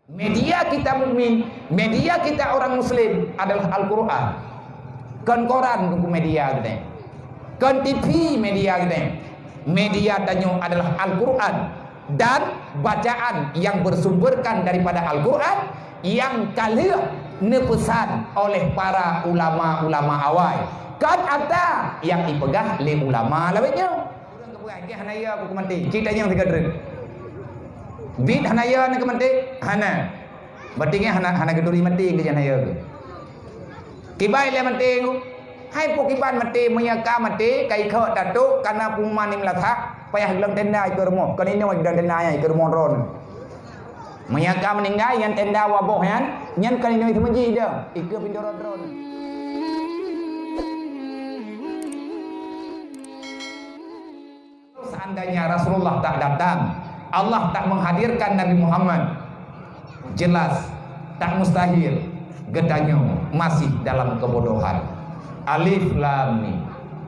Media kita mukmin, media kita orang muslim adalah Al-Quran. Kan koran buku media gitu. Kan TV media gitu. Media danyo adalah Al-Quran dan bacaan yang bersumberkan daripada Al-Quran yang kalia nepesan oleh para ulama-ulama awal. Kan ada yang dipegah oleh ulama lainnya. Kebuang ke hanaya aku mati. Ceritanya yang tiga bid hanaya nak mati hana batinge hana geduri mati ke hanaya ke kibai le mati ku hai pokiban mati menyaka mati kai kho datuk kana puman ni melatha payah gelang tenda ke rumah kan ini wajib tenda nya ke rumah ron menyaka meninggal yang tenda waboh yan nyan kan ini semenji dia ikut pindoron ron. Seandainya Rasulullah tak datang, Allah tak menghadirkan Nabi Muhammad, jelas tak mustahil gedanyo masih dalam kebodohan. Alif lam mim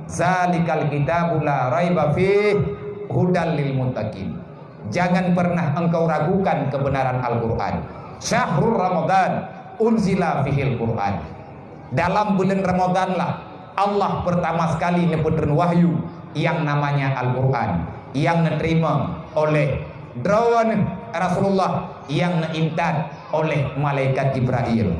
zalikal kitabul la raiba fih hudal lil muttaqin. Jangan pernah engkau ragukan kebenaran Al-Qur'an. Syahrul Ramadan unzila fihil Qur'an. Dalam bulan Ramadan lah Allah pertama sekali nyebutkan wahyu yang namanya Al-Qur'an, yang diterima oleh drawan Rasulullah, yang diintan oleh malaikat Jibril.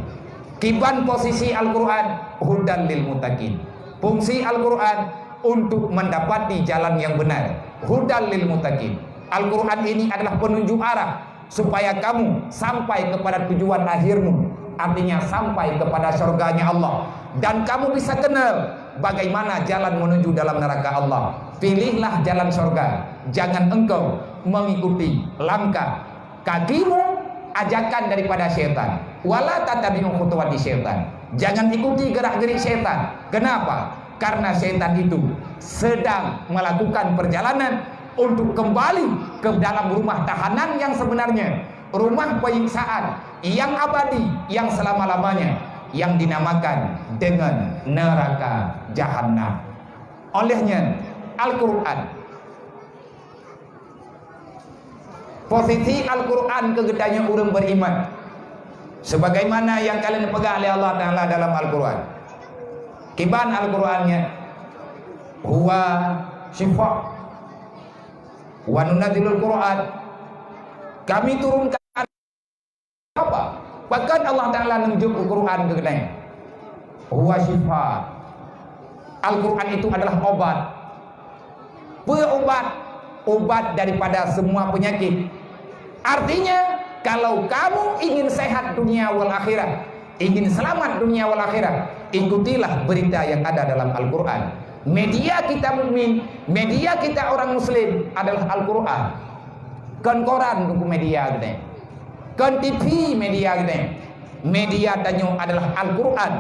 Kiban posisi Al-Quran hudan lil muttaqin. Fungsi Al-Quran untuk mendapati jalan yang benar. Hudan lil muttaqin. Al-Quran ini adalah penunjuk arah supaya kamu sampai kepada tujuan akhirmu, artinya sampai kepada surganya Allah, dan kamu bisa kenal bagaimana jalan menuju dalam neraka Allah. Pilihlah jalan surga, jangan engkau mengikuti langkah kakimu ajakan daripada syaitan. Wala tatabi'u khutuwati syaitan. Jangan ikuti gerak-gerik syaitan. Kenapa? Karena syaitan itu sedang melakukan perjalanan untuk kembali ke dalam rumah tahanan yang sebenarnya, rumah penyiksaan yang abadi, yang selama-lamanya, yang dinamakan dengan neraka jahanam. Olehnya Al-Quran, posisi Al-Quran kegedanya orang beriman, sebagaimana yang kalian pegang oleh Allah Ta'ala dalam Al-Quran. Kiban Al-Qurannya huwa syifa wa nunadzilul Quran. Kami turunkan apa? Bahkan Allah Ta'ala menunjuk Al-Quran kegedanya huwa syifa. Al-Quran itu adalah obat, obat daripada semua penyakit. Artinya kalau kamu ingin sehat dunia wal akhirat, ingin selamat dunia wal akhirat, ikutilah berita yang ada dalam Al-Quran. Media kita mukmin, media kita orang muslim adalah Al-Quran. Kan koran buku media gitu, kan TV media gitu. Media danyo adalah Al-Quran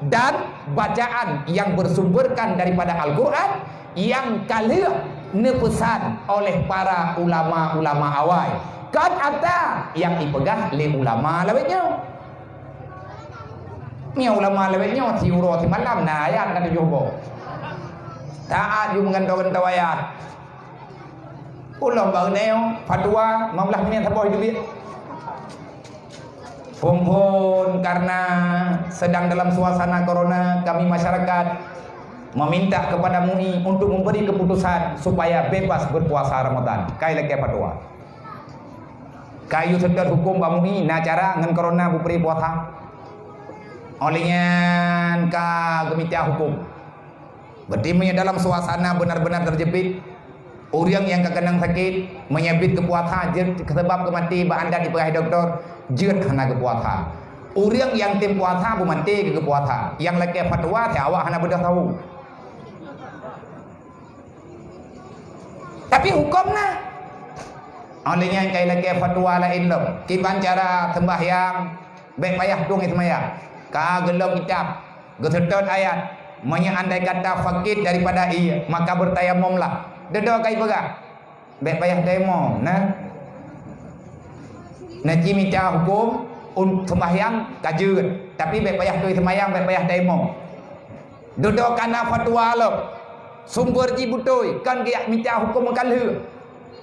dan bacaan yang bersumberkan daripada Al-Quran yang kalia nepesan oleh para ulama-ulama awal. Kan ada yang dipegah oleh ulama lainnya. Ni ulama lainnya tiuro ti malam na ayat kata jobo. Taat ju mengentau-entau ayat. Ulang bang neo fatwa 15 minit apa hidup. Kumpul karena sedang dalam suasana corona, kami masyarakat meminta kepada MUI untuk memberi keputusan supaya bebas berpuasa Ramadan. Kai leke fatwa. Kayu sedar hukum Pak MUI na cara ngan corona bupri puasa. Olehnya ka komite hukum. Berarti dalam suasana benar-benar terjepit. Orang yang kekenang sakit menyebut ke puasa sebab kemati ba anda dipegah doktor jeut hana ke puasa. Orang yang tim puasa bu mati ke puasa. Yang leke fatwa ti awak hana bedah tahu. Tapi hukumnya olehnya kai lagi fatwa lain lo. Kiban cara sembahyang baik payah tung sembahyang. Ka gelong kitab, gesedot ayat. Manya andai kata fakir daripada ia, maka bertayamumlah. Dedo kai pegah. Baik payah tayamum, nah. Naji minta hukum sembahyang kajut, tapi baik payah tu sembahyang, baik payah tayamum. Dedo kana fatwa lo. Sumber ji butoi kan dia minta hukum kalhe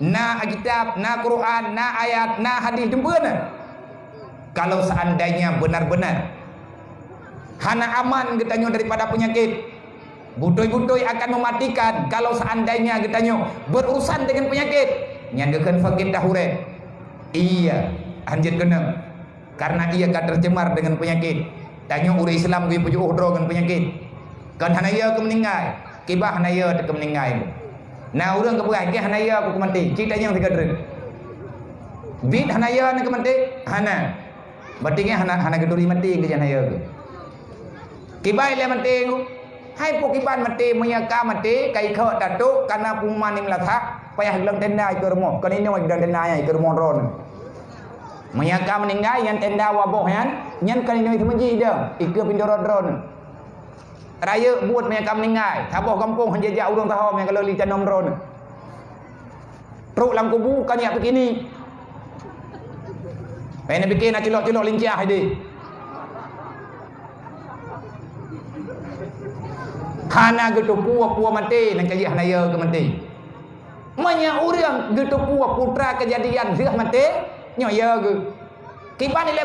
na kitab na Quran na ayat na hadis jumpa na kalau seandainya benar-benar hana aman katanya daripada penyakit, butoi-butoi akan mematikan kalau seandainya katanya berurusan dengan penyakit. Nyandakan fakir dahure. Iya, anjir kena. Karena ia kan tercemar dengan penyakit. Tanya orang Islam gue pujuk uhdro dengan penyakit. Kan hanaya ke meninggal. Kibah hanaya ke meninggal. Nah orang ke berai ke hanaya aku ke mati. Ceritanya yang tiga dren. Bid hanaya nak ke mati. Hana. Berarti ke hana geduri mati ke hanaya ke. Kibah ile mati ku. Hai pokiban mati menyaka mati kai kho datuk karena puman ni melatak payah gelang tenda ke rumah. Kan ini wajib tenda nya ke rumah ron. Menyaka meninggal yang tenda waboh yan nyan kan ini semenji dah ikut pindoron ron. Raya buat menyaka meninggal taboh kampung hanja jauh urang tahu yang kalau li canom ron. Truk lam kubu kan ya begini. Pengen bikin nak cilok-cilok lincah dia. Hana gitu puak mati nak kaji hanaya ke mati. Manya urang gitu puak putra kejadian zih mati nyoya ke. Kiban ile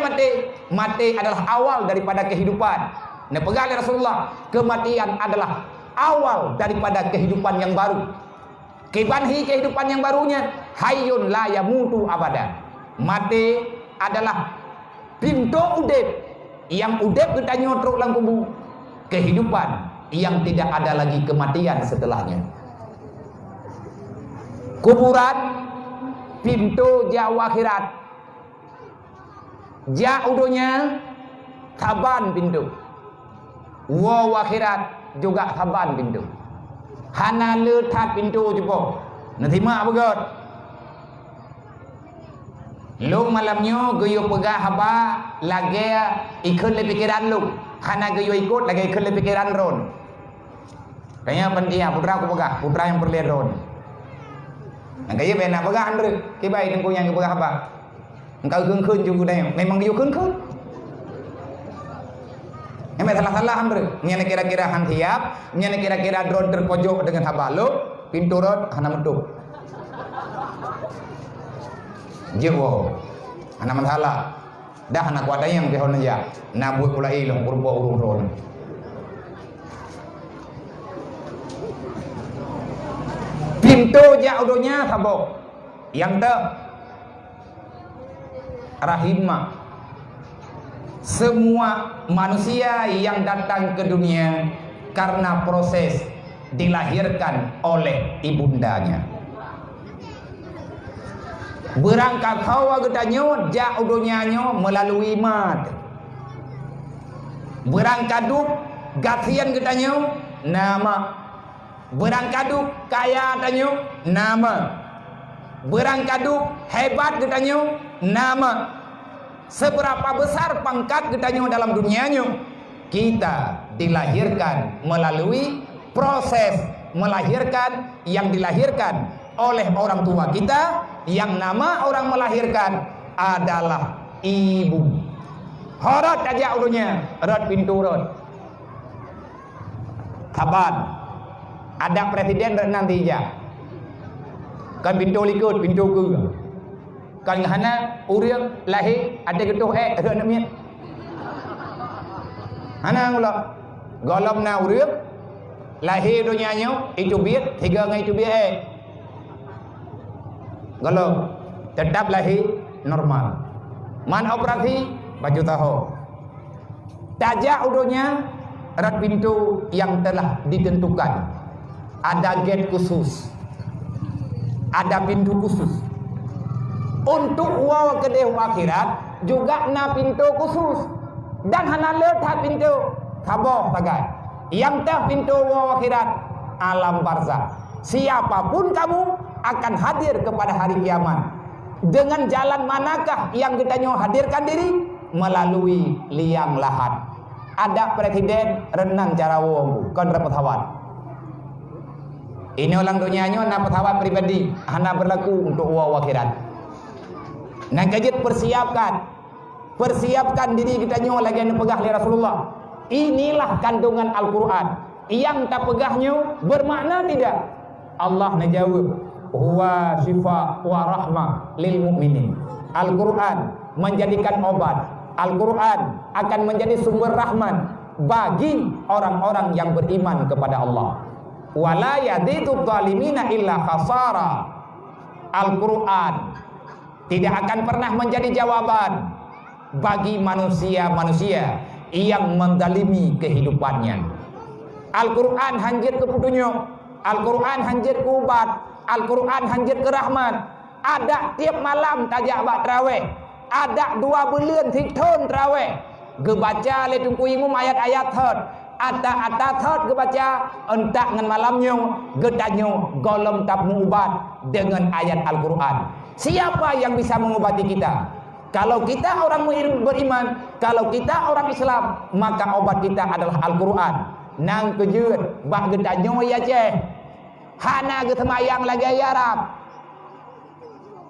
mati adalah awal daripada kehidupan. Nah pegang oleh Rasulullah, kematian adalah awal daripada kehidupan yang baru. Kiban hi kehidupan yang barunya hayyun la yamutu abada. Mati adalah pintu udep yang udep kita nyotruk lang kubu. Kehidupan yang tidak ada lagi kematian setelahnya. Kuburan pintu jauh akhirat. Jauhnya taban pintu. Wow akhirat juga taban pintu. Hana letat pintu juga. Nanti mak begot. Lu malamnya geyo pegah haba lagi ikut le pikiran lu. Hana geyo ikut lagi ikut le pikiran ron. Kayaknya penting putra aku pegah, putra yang perlihat ron. Nah kaya benar pegah andre, kibai dengan yang pegah apa? Engkau keun juga dah, memang dia keun. Emang salah andre, nyana kira-kira han tiap, nyana kira-kira ron terpojok dengan habalo, pintu ron hana meduk. Jewo, hana masalah. Dah hana kuat yang kehon aja, nabut pula ilong kurbo urung ron. Pintu jauhnya sabok yang rahimah. Semua manusia yang datang ke dunia karena proses dilahirkan oleh ibundanya. Berangkat hawa gedanya jauhnya melalui mat. Berangkat duk gatian gedanya nama. Berangkaduk kaya tanya nama. Berangkaduk hebat katanya nama. Seberapa besar pangkat katanya dalam dunianya, kita dilahirkan melalui proses melahirkan yang dilahirkan oleh orang tua kita, yang nama orang melahirkan adalah ibu. Horot aja urunya, rot pintu rot. Kaban ada presiden nanti ya. Kan pintu likut, pintu ke. Kan hana urang lahir ada getuh ada namanya. Hana mula. Golom na urang lahir dunianya itu biat, tiga ngai itu biat. Golom tetap lahir normal. Man operasi baju tahu. Tajak udunya rat pintu yang telah ditentukan. Ada gate khusus, ada pintu khusus. Untuk waw kedeh akhirat juga na pintu khusus. Dan hana letak pintu saboh sagai. Yang teh pintu waw akhirat alam barzakh. Siapapun kamu akan hadir kepada hari kiamat. Dengan jalan manakah yang kita hadirkan diri? Melalui liang lahat. Ada presiden renang cara wong kan dapat hawat. Ini orang dunianya na pesawat pribadi, hana berlaku untuk uang akhirat. Nah kajit persiapkan diri kita nyo lagi yang pegah oleh Rasulullah. Inilah kandungan Al-Quran. Yang tak pegahnya bermakna tidak. Allah najawab, huwa syifa wa rahmah lil mu'minin. Al-Quran menjadikan obat Al-Quran akan menjadi sumber rahmat bagi orang-orang yang beriman kepada Allah. Wala yazidu zalimina illa khasara. Al-Quran tidak akan pernah menjadi jawaban bagi manusia-manusia yang mendalimi kehidupannya. Al-Quran hanjit ke petunjuk, Al-Quran hanjit ke ubat, Al-Quran hanjit ke rahmat. Ada tiap malam tajak bak terawih, ada 2 bulan tikton terawih. Gebaca le tungku imum ayat-ayat thot. Ata thot gebaca entak ngan malamnya gedanyo golom tap mengubat dengan ayat Al-Quran. Siapa yang bisa mengobati kita? Kalau kita orang beriman, kalau kita orang Islam, maka obat kita adalah Al-Quran. Nang kejut bak gedanyo ya ceh. Hana ge semayang lagi ya Arab.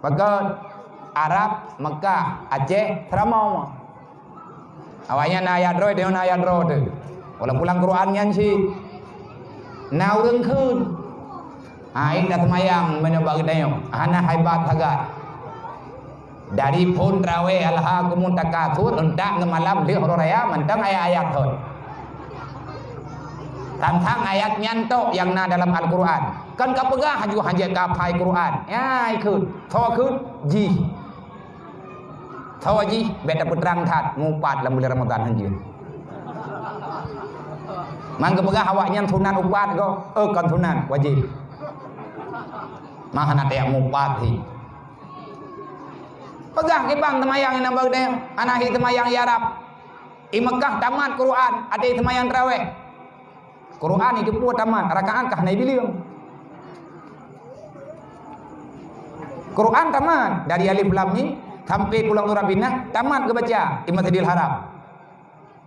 Pakat Arab, Mekah, Aceh, Teramau. Awalnya na ayat roh, dia na ayat roh tu. Kalau pulang Quran yang si, na urang kun. Aing dah semayang menyoba gedanyo. Hana hebat agak. Dari pun trawe alha kumun takatsur entak ngemalam di hororaya mentang ayat-ayat tu. Tentang ayat nyantok yang na dalam Al-Quran. Kan kau pegang haju hanjat kapai Quran. Ya ikut. Tahu ikut ji. Tahu ji beta putrang tat ngupat dalam bulan Ramadan hanjut. Man kau pegang awak nyam sunan upat kau. Kan sunan wajib. Mah nak yang ngupat hi. Pegang kibang temayang yang nambah dia. Anak hi temayang ya Arab. I Mekah tamat Quran, ada temayang tarawih. Quran itu pun tamat, rakaat kah naik bilion. Quran tamat dari alif lam mim sampai pulang surah Bina tamat ke baca di Masjidil Haram.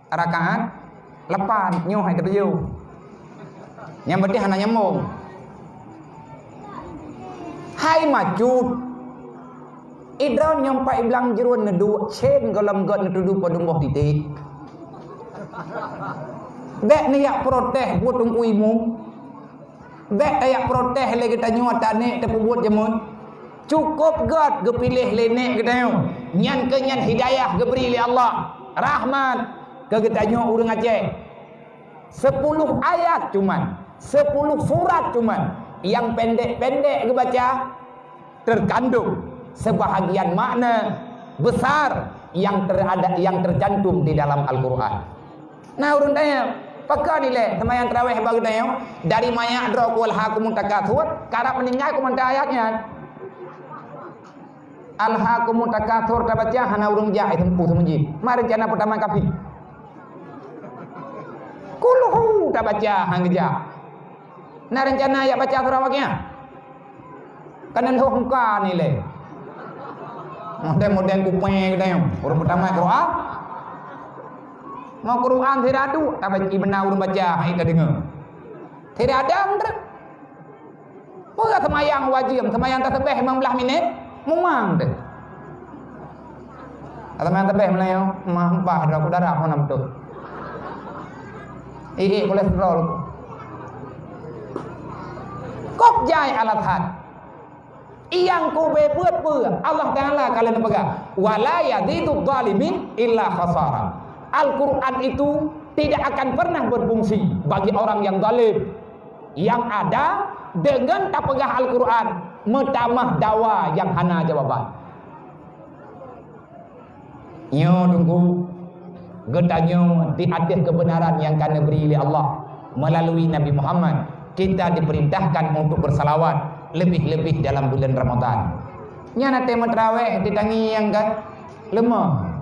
Rakaat lepan nyoh hai terju. Yang berarti hanya nyambung. Hai majud idron nyampai bilang jeruan nedu chen golam god nedu padung titik. Bek ni yak protes buat tungku imu. Bek ayak protes le kita nyuat tane te buat jemun. Cukup god ge pilih lenek kita nyu. Nyan ke nyan hidayah ge beri li Allah. Rahmat ke kita nyu urang Aceh. 10 ayat cuman, 10 surat cuman yang pendek-pendek ge baca terkandung sebahagian makna besar yang tercantum di dalam Al-Quran. Nah urang tanya pakai nilai semayang tarawih bagi tanya dari mayak drok wal hakum takatsur karena meninggal komentar ayatnya al hakum takatsur tabaca hana urang ja itu semenji mari rencana pertama kafi kulhu tabaca hangja nah rencana ayat baca surawaknya kanan hongka nilai model kupeng tanya urang pertama Quran mau Quran tidak ada, tapi benar urang baca, kita dengar. Tidak ada, benar. Pernah semayang wajib, semayang tasbih 15 minit, memang deh. Semayang tasbih melayu, mampah, darah pun nak betul. Kolesterol. Kok jai alat had. Yang ku bepuat Allah Taala kalian pegang. Wala yazidu zalimin illa khasara. Al-Quran itu tidak akan pernah berfungsi bagi orang yang zalim. Yang ada dengan tak pegang Al-Quran metamah dawa yang hana jawaban. Nyo tunggu gedanyo di atas kebenaran yang kena beri oleh Allah melalui Nabi Muhammad. Kita diperintahkan untuk bersalawat lebih-lebih dalam bulan Ramadan. Nya tema tarawih ditangi yang kan lemah.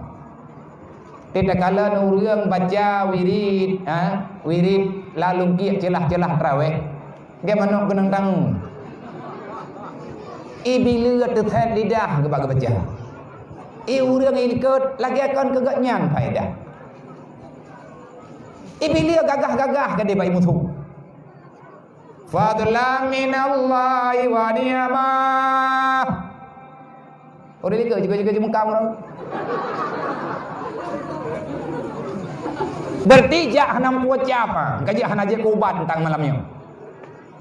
Tidak kala nurung baca wirid, wirid lalu kiak celah-celah tarawih. Dia manuk kenang tang. Bila terset lidah ke baca. Urang ini kot lagi akan kegaknya faedah. Bila gagah-gagah ke dia baik musuh. Fadlan minallahi wa ni'mah. Udah dikau juga muka orang. Berarti jak hanam kuat siapa? Kaji hana je kubat tentang malamnya.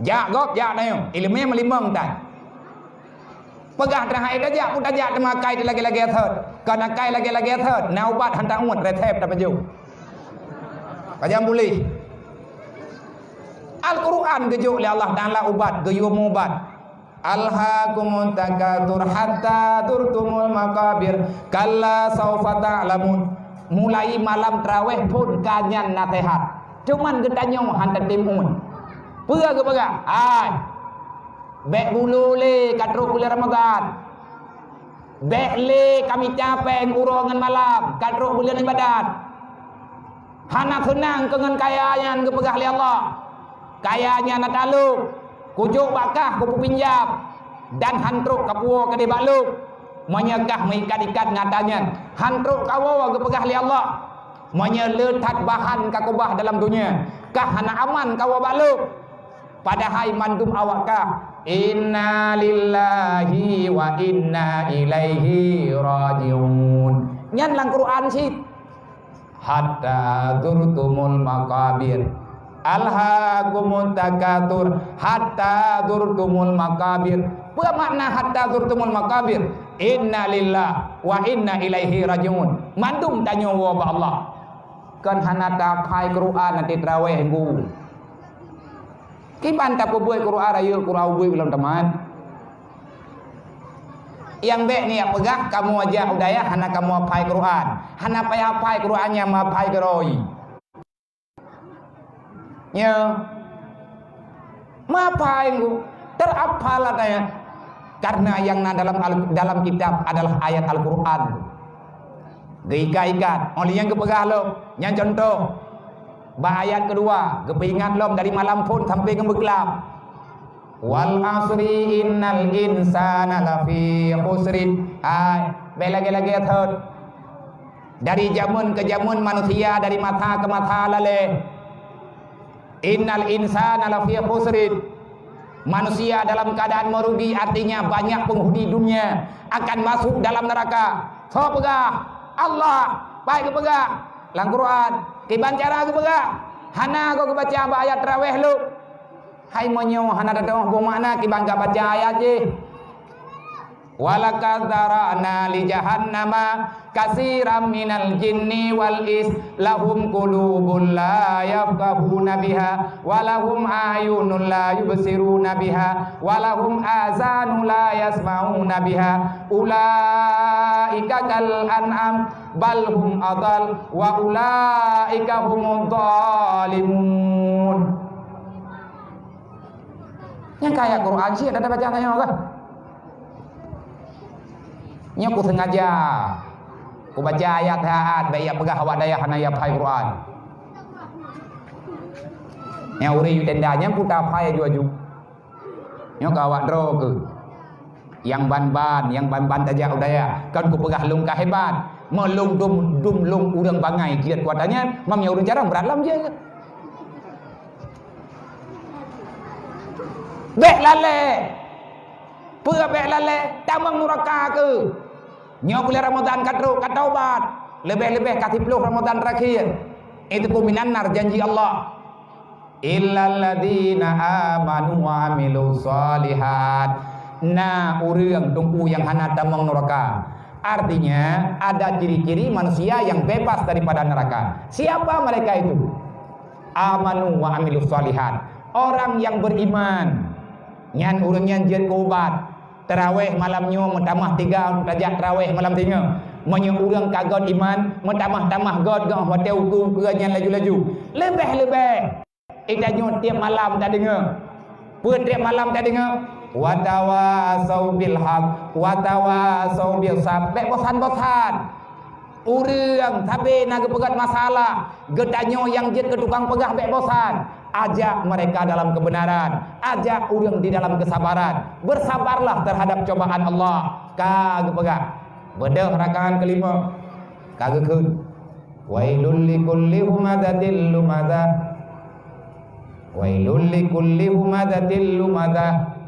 Jak gop jak nayo. Ilmunya melimang tan. Pegah terhai dajak pun dajak temakai lagi-lagi thot. Kana kai lagi-lagi thot. Na ubat hantar umut retep dapat ju. Kajam boleh. Al-Quran gejuk oleh Allah Ta'ala ubat, gejuk ubat. Alhaakumut takatsur hatta turtumul maqabir kalla saufa ta'lamun. Mulai malam tarawih pun kanyan nasihat. Cuman getanyo hantar timun. Pega ke pega? Ai. Bek bulu le katruk bulan Ramadan. Bek le kami capek urongan malam katruk bulan ibadat. Hana senang kengan kayanya ke pegah li Allah. Kayanya nak taluk. Kujuk bakah kupu pinjam dan hantruk kapuo ke di baluk. Menyegah mengikat-ikat ngatanya. Hantruk kawo ke pegah li Allah. Menyeletat bahan kakubah dalam dunia. Kah hana aman kawo baluk. Padahal mandum awakah. Inna lillahi wa inna ilaihi rajiun. Nyan lang Quran sih. Hatta durtumul maqabir. Alhaakumut takatsur hatta durtumul maqabir. Apa makna hatta durtumul maqabir? Inna lillahi wa inna ilaihi rajiun. Mandum tanya wa Allah. Kan hana tapai Quran nanti tarawih bu. Kiban tak buat Quran ayo Quran buat belum teman. Yang baik ni yang pegah kamu aja udaya hana kamu apai Quran. Hana apai Qurannya mapai geroi. Ya. Mapai ku terapal katanya. Karena yang dalam kitab adalah ayat Al-Quran. Geikat oleh yang kepegah lo. Yang contoh ayat kedua, kepingat lom dari malam pun sampai ke gelap. Wal asri innal insana lafi khusrin. Lagi-lagi thot. Dari jamun ke jamun manusia, dari mata ke mata laleh. Innal insana lafi khusrin. Manusia dalam keadaan merugi, artinya banyak penghuni dunia akan masuk dalam neraka. So pegah Allah, baik ke pegah lang Quran. Kiban cara aku pegah. Hana aku baca ayat tarawih lu. Hai monyo hana datang bermakna kiban gak baca ayat je. Walaqad zara'na li jahannama katsiran minal jinni wal ins lahum qulubun la yafqahuna biha wa lahum ayunun la yubsiruna biha wa lahum azanun la yasma'una biha ulaika kal an'am bal hum adall wa ulaika humudz zalimun. Yang kaya Quran sih ada baca tanya apa? Nya ku sengaja ku baca ayat baik pegah awak daya hanaya pai Quran. Nya uri yu tendanya ku ta pai ju. Nya ka awak dro ke. Yang ban-ban tajak udaya. Kan ku pegah lung ka hebat. Melung dum lung urang bangai kiat kuatannya mamnya urang jarang beralam je. Bek lale. Pura bek lale tamang neraka ke. Nyo bulan Ramadan katruk kataubat. Lebih-lebih ka 10 Ramadan terakhir. Itu peminan nar janji Allah. Illal ladzina amanu wa amilus solihat. Nah, urang tunggu yang hana tamang neraka. Artinya ada ciri-ciri manusia yang bebas daripada neraka. Siapa mereka itu? Amanu wa amilus solihat. Orang yang beriman. Nyan urang yang jen obat. Tarawih malamnya mentamah 3 tajak tarawih malam tinya. Menyo urang kagod iman, mentamah-tamah god gah hotel hukum keranyan laju-laju. Lebih-lebih. Itanyo tiap malam tak dengar. Pun tiap malam tak dengar. Wa tawasau bil haq wa tawasau bil sabr. Bosan-bosan. Urang tapi nak pegat masalah, gedanyo yang jet ke tukang pegah bek bosan. Ajak mereka dalam kebenaran, ajak urang di dalam kesabaran. Bersabarlah terhadap cobaan Allah. Kagak pegah. Bedah rakaat kelima. Kagak keun. Wailul likulli humadatil lumadah. Wailul likulli humadatil lumadah.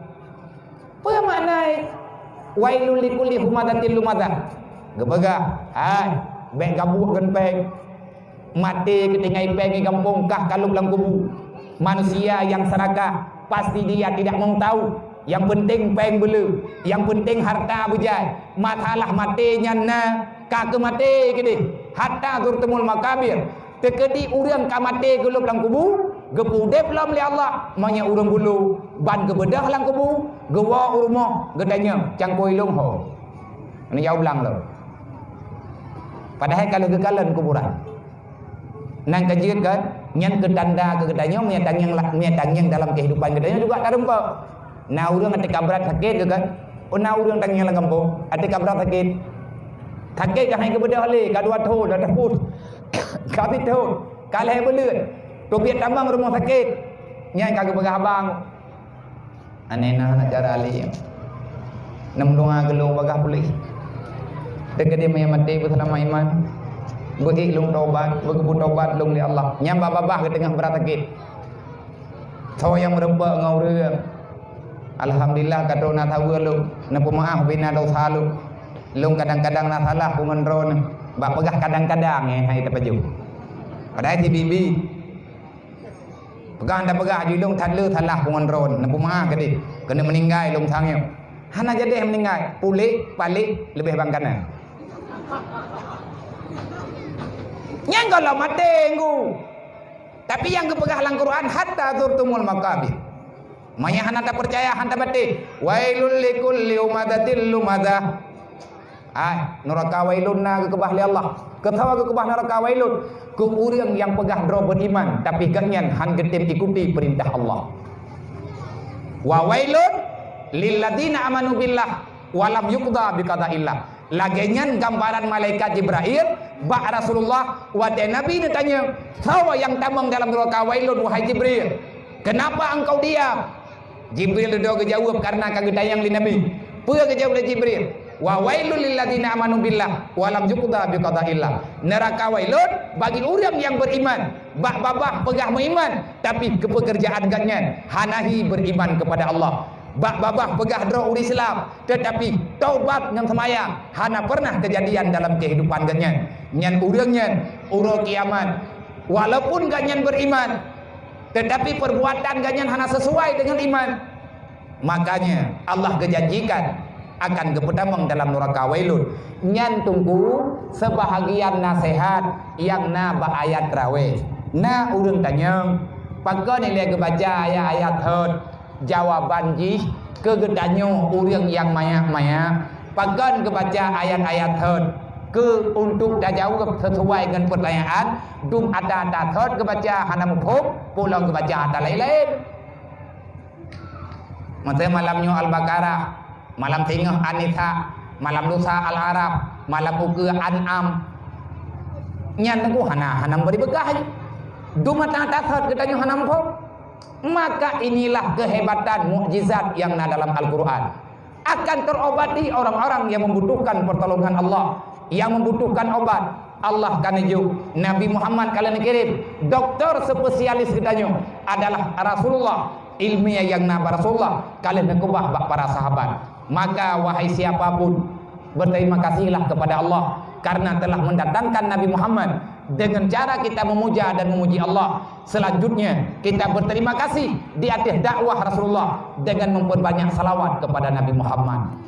Apa makna wailul likulli humadatil lumadah? Gepegah. Hai, bek gabuk genpeng. Mati ketinggai pengi kampung kah kaluk lang kubu. Manusia yang serakah pasti dia tidak mau tahu yang penting peng belu, yang penting harta bejai, masalah matinya na kagak mati gini, harta turtemul makabir, tekedi urang ka mati gelap lang kubu, gepudep lam li Allah, manya urang bulu, ban gebedah lang kubu, gewa urmo, gedanya, cangkoi long ho, ini jauh lang lo. Padahal kalau kekalan kuburan, nang kajian kan, nyan ketanda kedanya, menyatang dalam kehidupan kedanya juga tak rempak. Nah urang ati kabrat sakit kan, nah urang tangnya lang kampung, ati kabrat sakit, sakit kan hai kebedah le, kadua tahun, dah pun, kabit tahun, kalah belut, tobiat tambang rumah sakit, nyan kagak begah abang, anena nak cara ali, nam doa gelung begah pulih, dekat dia mati bersama iman. Bagi lung taubat, bagi taubat lung li Allah. Nyam babah ke tengah berat sakit. Tahu yang merempak ngau rea. Alhamdulillah kata na tahu lung, na pemaaf bina dosa lung. Lung kadang-kadang na salah pungan ron. Ba pegah kadang-kadang hai tapaju. Padahal ti bibi. Pegah anda pegah di lung tad le salah pungan ron, na pemaaf ke di. Kena meninggal lung sangnya. Hana jadi meninggal, pulih balik lebih bang kanan. Yang kalau mati enggu. Tapi yang kepegang dalam Quran hatta zurtumul makabir. Maya hana tak percaya hanta mati. Wailul likulli umadatil lumadah. Neraka wailun na kebah li Allah. Ketawa kebah neraka wailun ke urang yang pegah dro beriman tapi kanyan han getim ikuti perintah Allah. Wa wailun lil ladina amanu billah wa lam yuqda bi qada'illah. Lagenyan gambaran malaikat Jibril, bak Rasulullah, wahai Nabi ditanya, siapa yang tamang dalam neraka wailun wahai Jibril? Kenapa engkau diam? Jibril duduk jawab karena kagak tayang li Nabi. Apa jawab Jibril? Wa wailul lil ladina amanu billah wa lam yuqda bi qada'illah. Neraka wailun bagi orang yang beriman, bak babah pegah beriman tapi kepekerjaan ganyan hanahi beriman kepada Allah. Bak babah pegah dro uri Islam tetapi taubat dengan semayang hana pernah kejadian dalam kehidupan ganyan nyan urangnya uro kiamat walaupun ganyan beriman tetapi perbuatan ganyan hana sesuai dengan iman makanya Allah kejanjikan akan kepetamang dalam neraka wailun nyan tunggu sebahagian nasihat yang na ba ayat rawe na urang tanya pagka ni le kebaca ayat hot jawaban jih kegedanyo urang yang maya-maya pagan kebaca ayat-ayat hot ke untuk dah jawab sesuai dengan pertanyaan dum ada thot kebaca hanam phop pulang kebaca ada lain-lain masa malamnya Al-Baqarah malam tengah An-Nisa malam lusa Al-Araf malam uke An'am nyan ku hanam beri bekah dum ada thot kedanyo hanam phop. Maka inilah kehebatan mukjizat yang ada dalam Al-Quran. Akan terobati orang-orang yang membutuhkan pertolongan Allah, yang membutuhkan obat. Allah kan ijuk Nabi Muhammad kalian kirim dokter spesialis kitanya adalah Rasulullah, ilmiah yang naba Rasulullah kalian kubah bak para sahabat. Maka wahai siapapun berterima kasihlah kepada Allah karena telah mendatangkan Nabi Muhammad. Dengan cara kita memuja dan memuji Allah, selanjutnya kita berterima kasih di atas dakwah Rasulullah dengan memperbanyak salawat kepada Nabi Muhammad.